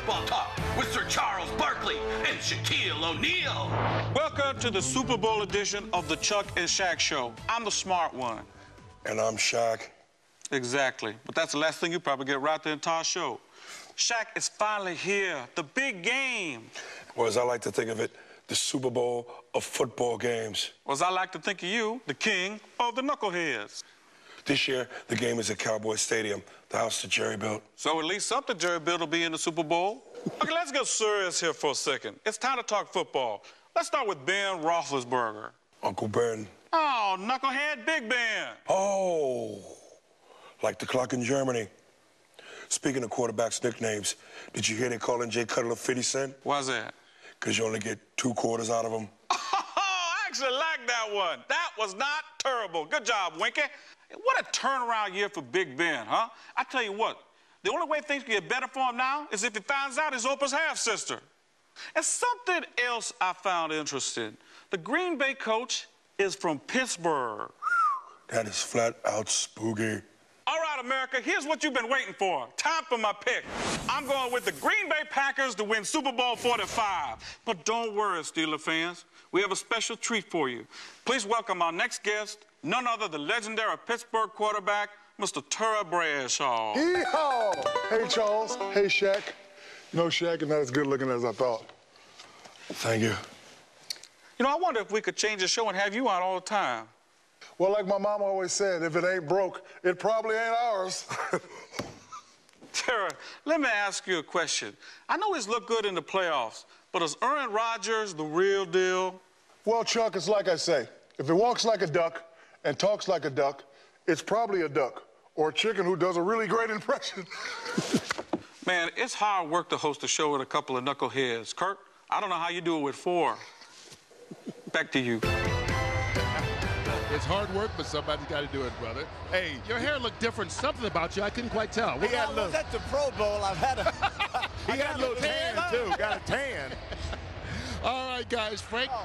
football talk with Sir Charles Barkley and Shaquille O'Neal. Welcome to the Super Bowl edition of the Chuck and Shaq Show. I'm the smart one. And I'm Shaq. Exactly. But that's the last thing you probably get right the entire show. Shaq is finally here. The big game. Or as I like to think of it, the Super Bowl of football games. Or as I like to think of you, the king of the knuckleheads. This year, the game is at Cowboy Stadium, the house that Jerry built. So at least something Jerry built will be in the Super Bowl. Okay, let's get serious here for a second. It's time to talk football. Let's start with Ben Roethlisberger. Uncle Ben. Oh, knucklehead, Big Ben. Oh, like the clock in Germany. Speaking of quarterbacks' nicknames, did you hear they calling Jay Cutler 50 Cent? Why's that? Because you only get 2 quarters out of him. Oh, I actually like that one. That was not terrible. Good job, Winky. What a turnaround year for Big Ben, huh? I tell you what, the only way things can get better for him now is if he finds out his Oprah's half-sister. And something else I found interesting. The Green Bay coach is from Pittsburgh. That is flat out spooky. All right, America, here's what you've been waiting for. Time for my pick. I'm going with the Green Bay Packers to win Super Bowl 45. But don't worry, Steeler fans. We have a special treat for you. Please welcome our next guest, none other than legendary Pittsburgh quarterback, Mr. Shaq Bradshaw. Hee-haw! Hey, Charles. Hey, Shaq. You know, Shaq is not as good looking as I thought. Thank you. You know, I wonder if we could change the show and have you on all the time. Well, like my mom always said, if it ain't broke, it probably ain't ours. Tara, let me ask you a question. I know he's looked good in the playoffs, but is Aaron Rodgers the real deal? Well, Chuck, it's like I say. If it walks like a duck and talks like a duck, it's probably a duck or a chicken who does a really great impression. Man, it's hard work to host a show with a couple of knuckleheads. Kirk, I don't know how you do it with 4. Back to you. It's hard work, but somebody's got to do it, brother. Hey, your hair looked different. Something about you I couldn't quite tell. He had a at the Pro Bowl. I've had a. He got a little tan, too. Got a tan. All right, guys. Frank.